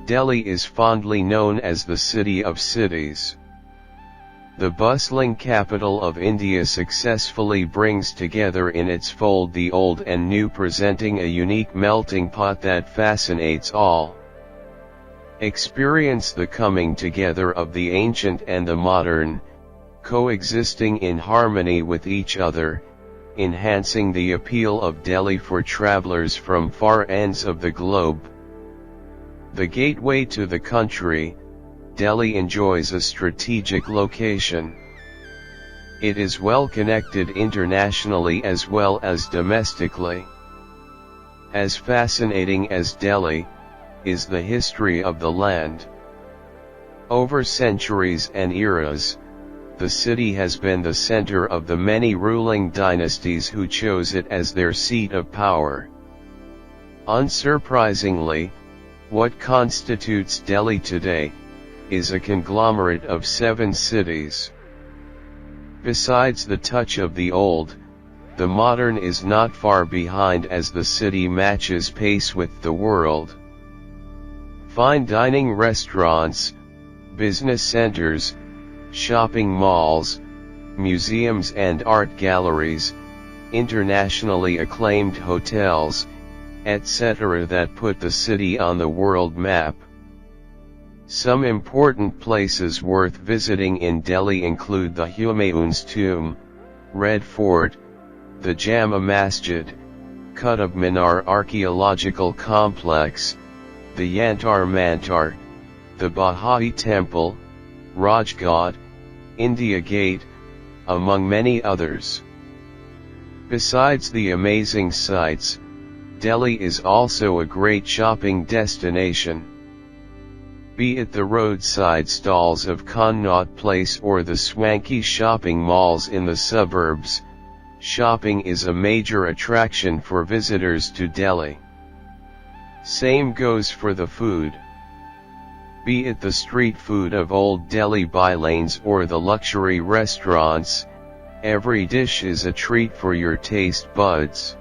Delhi is fondly known as the city of cities. The bustling capital of India successfully brings together in its fold the old and new, presenting a unique melting pot that fascinates all. Experience the coming together of the ancient and the modern, coexisting in harmony with each other, enhancing the appeal of Delhi for travelers from far ends of the globe. The gateway to the country, Delhi enjoys a strategic location. It is well connected internationally as well as domestically. As fascinating as Delhi is the history of the land. Over centuries and eras, the city has been the center of the many ruling dynasties who chose it as their seat of power. Unsurprisingly, what constitutes Delhi today is a conglomerate of 7 cities. Besides the touch of the old, the modern is not far behind as the city matches pace with the world. Fine dining restaurants, business centers, shopping malls, museums and art galleries, internationally acclaimed hotels, etc. that put the city on the world map. Some important places worth visiting in Delhi include the Humayun's Tomb, Red Fort, the Jama Masjid, Qutub Minar Archaeological Complex, the Yantar Mantar, the Baha'i Temple, Rajghat, India Gate, among many others. Besides the amazing sights, Delhi is also a great shopping destination. Be it the roadside stalls of Connaught Place or the swanky shopping malls in the suburbs, shopping is a major attraction for visitors to Delhi. Same goes for the food. Be it the street food of Old Delhi bylanes or the luxury restaurants, every dish is a treat for your taste buds.